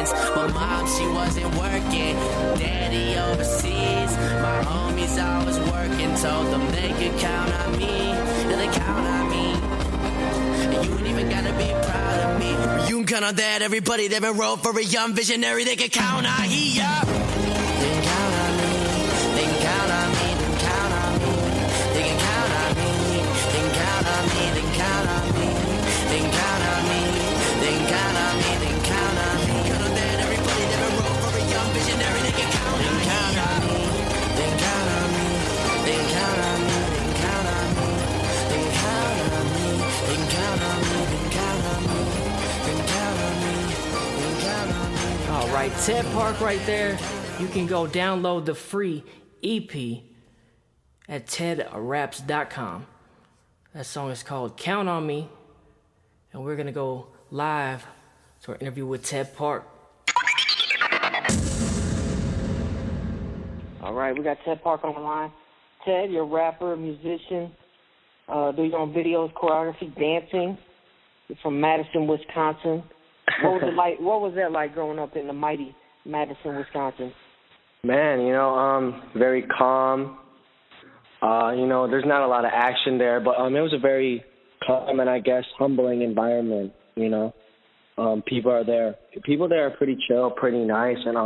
friends. But mom, she wasn't working. Daddy overseas. My homies always working. Told them they could count on me. And they count on me. And you ain't even gotta be proud of me. You can count on that. Everybody that been wrote for a young visionary, they can count on he up. They can count on me. They can count on me. They can count on me. They can count on me. They can count on me. They can count on me. They can count on me. They can count on me. They can count on me. Count on that. Everybody that been wrote for a young visionary, they can count on me. They can count on me. They can count on me. They can count on me. They can count on me. They can count on me. They can count on me. They can count on me. They can count on me. All right, Ted Park right there. You can go download the free EP at tedraps.com. That song is called Count on Me. And we're going to go live to our interview with Ted Park. All right, we got Ted Park on the line. Ted, you're a rapper, musician, do your own videos, choreography, dancing. You're from Madison, Wisconsin. What was it like? What was that like growing up in the mighty Madison, Wisconsin? Man, very calm. There's not a lot of action there, but it was a very calm and I guess humbling environment. People there are pretty chill, pretty nice, and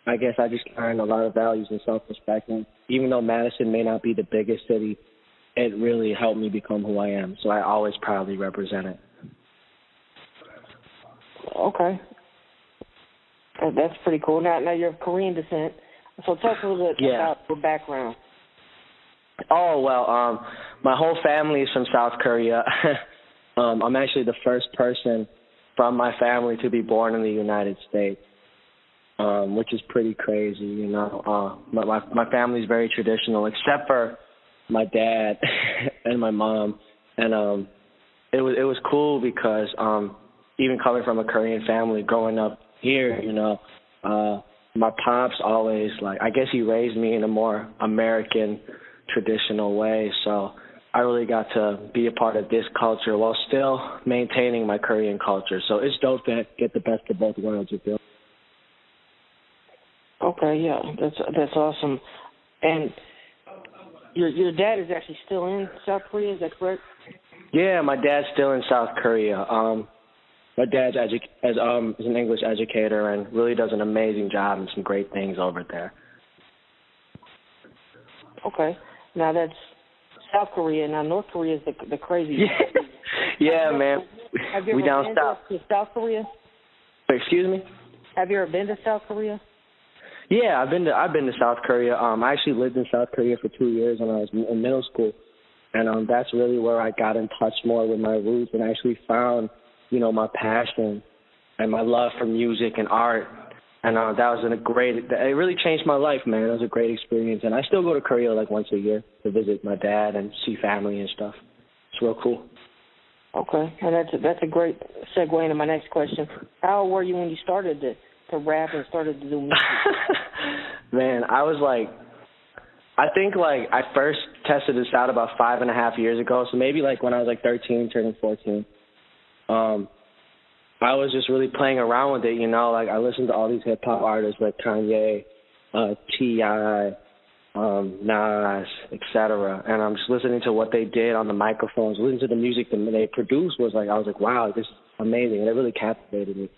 I guess I just learned a lot of values and self-respect. And even though Madison may not be the biggest city, it really helped me become who I am. So I always proudly represent it. Okay. That's pretty cool. Now you're of Korean descent. So talk a little bit about your background. Oh, well, my whole family is from South Korea. I'm actually the first person from my family to be born in the United States, which is pretty crazy, My family's very traditional, except for my dad and my mom. And it was cool because even coming from a Korean family, growing up here, my pops always, I guess he raised me in a more American traditional way. So I really got to be a part of this culture while still maintaining my Korean culture. So it's dope to get the best of both worlds, you feel? Okay, yeah, that's awesome. And your dad is actually still in South Korea, is that correct? Yeah, my dad's still in South Korea. My dad's is an English educator and really does an amazing job and some great things over there. Okay. Now that's South Korea. Now North Korea is the crazy. Yeah, man. Have you ever been to South Korea? Excuse me? Have you ever been to South Korea? Yeah, I've been to South Korea. I actually lived in South Korea for 2 years when I was in middle school, and that's really where I got in touch more with my roots and actually found, my passion and my love for music and art. And that was it really changed my life, man. It was a great experience. And I still go to Korea once a year to visit my dad and see family and stuff. It's real cool. Okay, and that's a great segue into my next question. How old were you when you started to rap and started to do music? Man, I was I think I first tested this out about 5.5 years ago. So maybe when I was 13, turning 14. I was just really playing around with it, I listened to all these hip-hop artists like Kanye, T.I., Nas, etc. And I'm just listening to what they did on the microphones, listening to the music that they produced I was like, wow, this is amazing. And it really captivated me.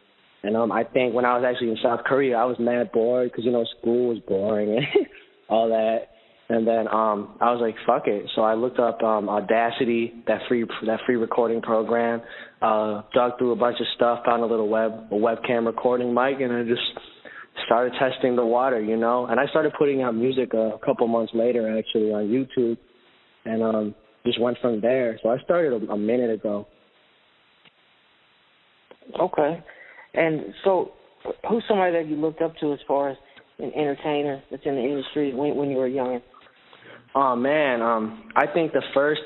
And I think when I was actually in South Korea, I was mad bored because, school was boring and all that. And then I was like, fuck it. So I looked up Audacity, that free recording program, dug through a bunch of stuff, found a webcam recording mic, and I just started testing the water, And I started putting out music a couple months later, actually, on YouTube, and just went from there. So I started a minute ago. Okay. And so who's somebody that you looked up to as far as an entertainer that's in the industry when you were young? Oh, man, I think the first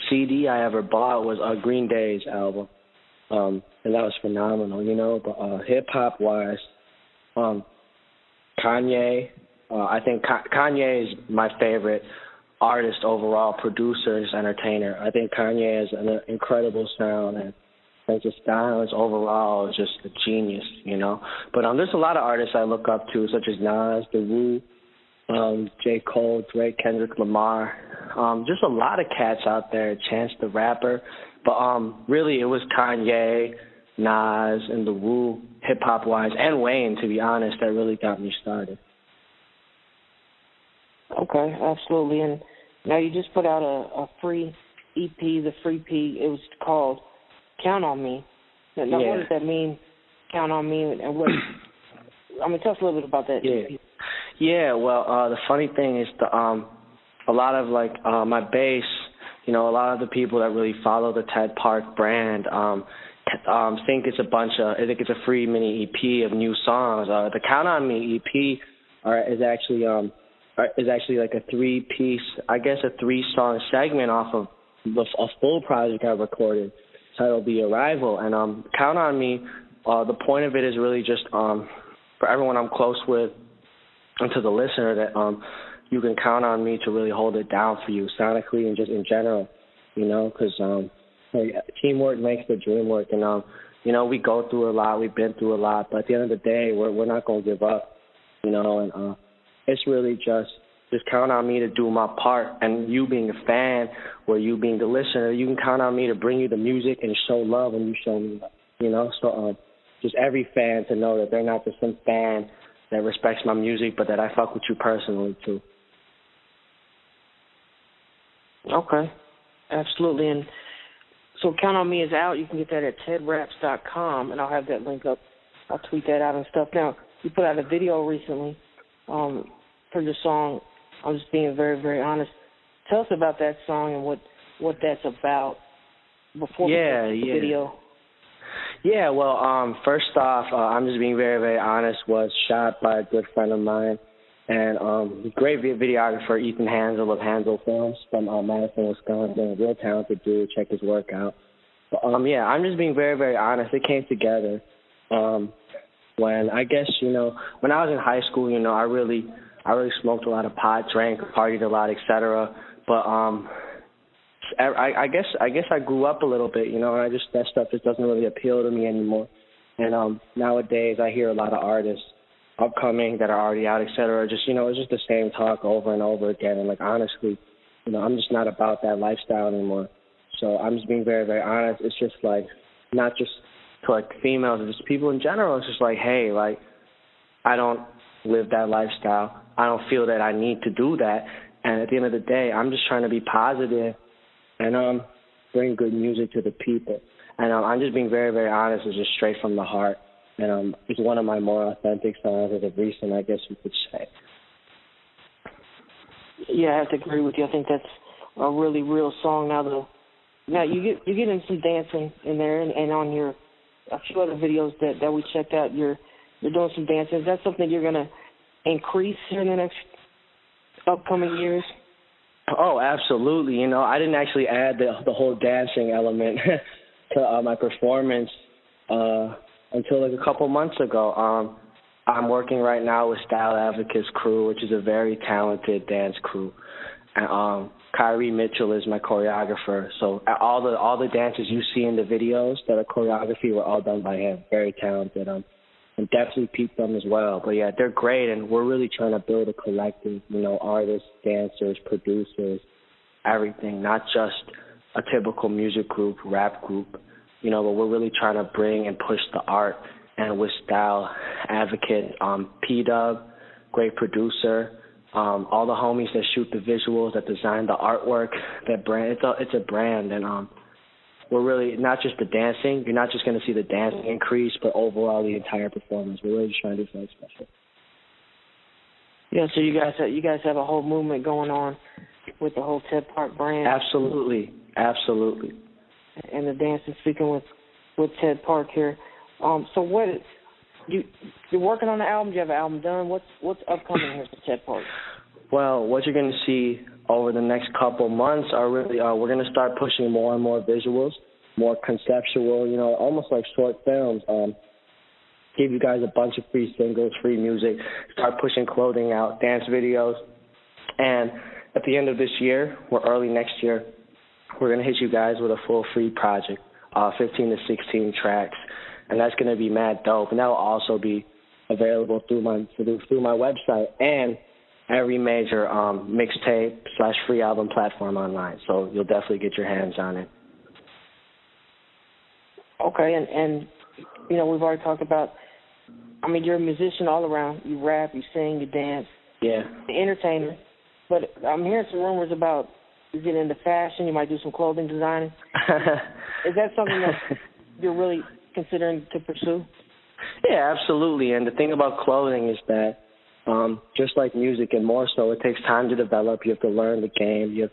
CD I ever bought was Green Day's album, and that was phenomenal, But hip-hop-wise, Kanye, I think Kanye is my favorite artist overall, producer, entertainer. I think Kanye has an incredible sound, and Like the style is overall just a genius, you know. But there's a lot of artists I look up to, such as Nas, The Wu, J. Cole, Drake, Kendrick Lamar. Just a lot of cats out there, Chance the Rapper. But really it was Kanye, Nas, and The Wu, hip-hop-wise, and Wayne, to be honest, that really got me started. Okay, absolutely. And now you just put out a free EP, the free P. It was called Count on Me. Now, Yeah. What does that mean, Count on Me, and what? Tell us a little bit about that. Yeah. Yeah, well, the funny thing is a lot of my base, a lot of the people that really follow the Ted Park brand think it's a free mini EP of new songs. The Count on Me EP is actually like a 3-piece, I guess a 3-song segment off of a full project I recorded titled The Arrival. And Count on Me, the point of it is really just for everyone I'm close with and to the listener that you can count on me to really hold it down for you sonically and just in general, because teamwork makes the dream work. And, we go through a lot, we've been through a lot, but at the end of the day, we're not going to give up, and it's really just count on me to do my part. And you being a fan or you being the listener, you can count on me to bring you the music and show love when you show me love, So just every fan to know that they're not just some fan that respects my music, but that I fuck with you personally, too. Okay, absolutely. And so Count on Me is out. You can get that at tedraps.com, and I'll have that link up. I'll tweet that out and stuff. Now, you put out a video recently for your song. I'm just being very, very honest. Tell us about that song and what that's about before we get to the video. Yeah, well, first off, I'm just being very, very honest, was shot by a good friend of mine and great videographer, Ethan Hansel of Hansel Films from Madison, Wisconsin, a real talented dude. Check his work out. But, I'm just being very, very honest. It came together when I guess, when I was in high school, I really smoked a lot of pot, drank, partied a lot, etc. But I guess I grew up a little bit, and that stuff just doesn't really appeal to me anymore. And nowadays I hear a lot of artists upcoming that are already out, etc. Just it's just the same talk over and over again. And honestly, I'm just not about that lifestyle anymore. So I'm just being very, very honest. It's just not just to females, it's just people in general. It's just hey, I don't live that lifestyle. I don't feel that I need to do that. And at the end of the day, I'm just trying to be positive and bring good music to the people. And I'm just being very, very honest. It's just straight from the heart. And it's one of my more authentic songs as of recent, I guess you could say. Yeah, I have to agree with you. I think that's a really real song. Now you get in some dancing in there, and on a few other videos that we checked out, you're doing some dancing. Is that something you're going to increase in the next upcoming years? Oh, absolutely. I didn't actually add the whole dancing element to my performance until a couple months ago. I'm working right now with Style Advocates crew, which is a very talented dance crew. And Kyrie Mitchell is my choreographer. So all the dances you see in the videos that are choreography were all done by him. Very talented. And definitely peep them as well. But yeah, they're great, and we're really trying to build a collective, artists, dancers, producers, everything, not just a typical music group, rap group, but we're really trying to bring and push the art. And with Style Advocate, P-Dub, great producer, all the homies that shoot the visuals, that design the artwork, that brand, it's a brand, and we're really not just the dancing. You're not just going to see the dancing increase, but overall the entire performance. We're really just trying to do something special. Yeah, so you guys have a whole movement going on with the whole Ted Park brand. Absolutely. And the dancing, speaking with Ted Park here. So what you're working on the album? Do you have an album done? What's upcoming here for Ted Park? Well, what you're going to see over the next couple months are really we're going to start pushing more and more visuals, more conceptual, almost like short films. Give you guys a bunch of free singles, free music, start pushing clothing out, dance videos. And at the end of this year or early next year, we're going to hit you guys with a full free project, 15 to 16 tracks, and that's going to be mad dope. And that will also be available through my website and every major mixtape / free album platform online. So you'll definitely get your hands on it. Okay, and you know, we've already talked about, I mean, you're a musician all around. You rap, you sing, you dance. Yeah. You're an entertainer. But I'm hearing some rumors about you get into fashion, you might do some clothing designing. Is that something that you're really considering to pursue? Yeah, absolutely. And the thing about clothing is that just like music and more so, it takes time to develop. You have to learn the game. You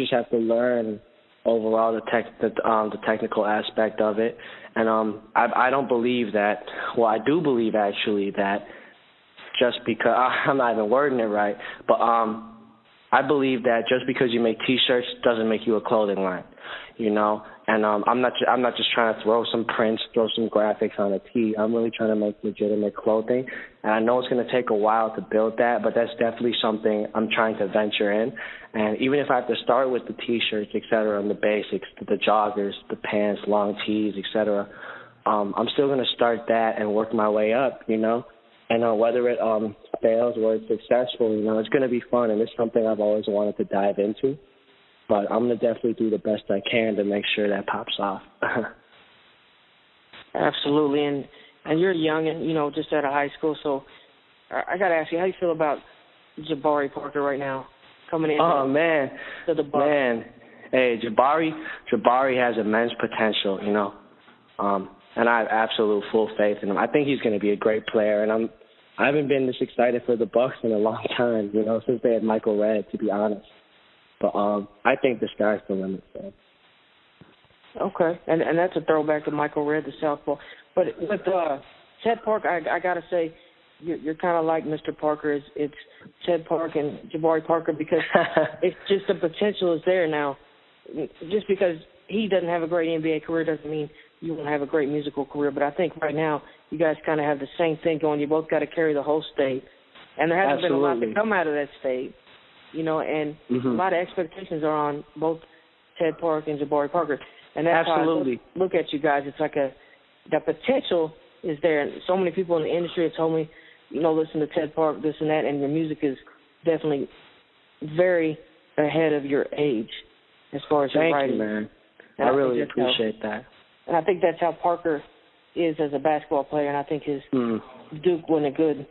just have to learn overall the technical aspect of it. And I don't believe that, well, I do believe actually that just because, I'm not even wording it right, but I believe that just because you make T-shirts doesn't make you a clothing line, you know. And I'm not just trying to throw some prints, throw some graphics on a tee. I'm really trying to make legitimate clothing. And I know it's going to take a while to build that, but that's definitely something I'm trying to venture in. And even if I have to start with the T-shirts, et cetera, and the basics, the joggers, the pants, long tees, et cetera, I'm still going to start that and work my way up, you know. And whether it fails or it's successful, you know, it's going to be fun. And it's something I've always wanted to dive into. But I'm going to definitely do the best I can to make sure that pops off. Absolutely. And you're young and, you know, just out of high school. So I got to ask you, how do you feel about Jabari Parker right now coming in? Oh, man. To the Bucks? Man. Hey, Jabari has immense potential, you know. And I have absolute full faith in him. I think he's going to be a great player. And I haven't been this excited for the Bucks in a long time, you know, since they had Michael Redd, to be honest. But I think the sky's the limit, so. Okay, and that's a throwback to Michael Redd, the Southpaw. But with Ted Park, I got to say, you're kind of like Mr. Parker. It's Ted Park and Jabari Parker because it's just the potential is there now. Just because he doesn't have a great NBA career doesn't mean you won't have a great musical career. But I think right now you guys kind of have the same thing going. You both got to carry the whole state. And there hasn't been a lot to come out of that state. You know, and a lot of expectations are on both Ted Park and Jabari Parker. And that's how I look at you guys. It's like the potential is there. And so many people in the industry have told me, you know, listen to Ted Park, this and that, and your music is definitely very ahead of your age as far as your writing. Thank you, man. I really appreciate that. And I think that's how Parker is as a basketball player, and I think his Duke wasn't a good,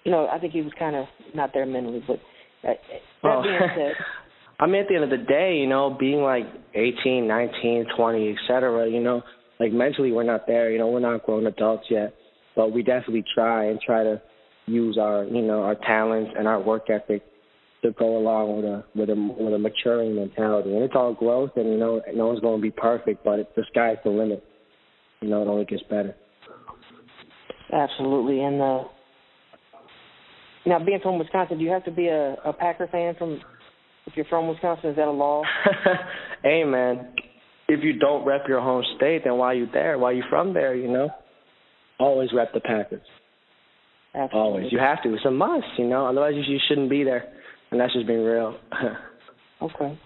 you know, I think he was kind of not there mentally, but that being said. I mean, at the end of the day, you know, being like 18, 19, 20, et cetera, you know, like mentally we're not there. You know, we're not grown adults yet. But we definitely try to use our, you know, our talents and our work ethic to go along with a maturing mentality. And it's all growth, and, you know, no one's going to be perfect, but the sky's the limit. You know, it only gets better. Absolutely. And now, being from Wisconsin, do you have to be a Packer fan if you're from Wisconsin? Is that a law? Hey, man, if you don't rep your home state, then why you there? Why you from there, you know? Always rep the Packers. Absolutely. Always. You have to. It's a must, you know? Otherwise, you shouldn't be there. And that's just being real. Okay.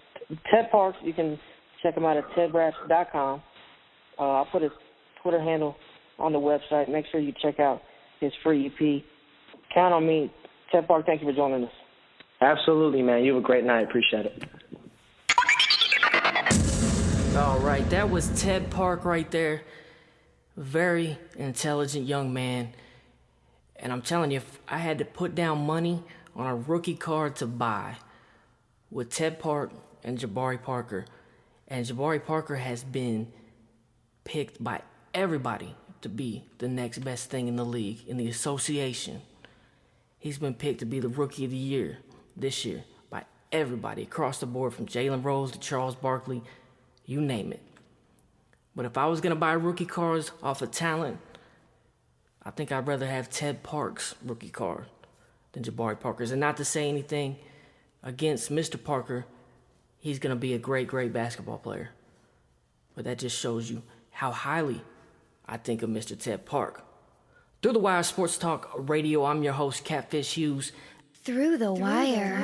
Ted Parks, you can check him out at tedraps.com. I'll put his Twitter handle on the website. Make sure you check out his free EP. Count on me. Ted Park, thank you for joining us. Absolutely, man. You have a great night. Appreciate it. All right, that was Ted Park right there. Very intelligent young man. And I'm telling you, if I had to put down money on a rookie card to buy with Ted Park and Jabari Parker, and Jabari Parker has been picked by everybody to be the next best thing in the league, in the association. He's been picked to be the Rookie of the Year this year by everybody across the board, from Jalen Rose to Charles Barkley, you name it. But if I was going to buy rookie cards off of talent, I think I'd rather have Ted Park's rookie card than Jabari Parker's. And not to say anything against Mr. Parker, he's going to be a great, great basketball player. But that just shows you how highly I think of Mr. Ted Park. Through the Wire Sports Talk Radio, I'm your host, Catfish Hughes. Through the Wire.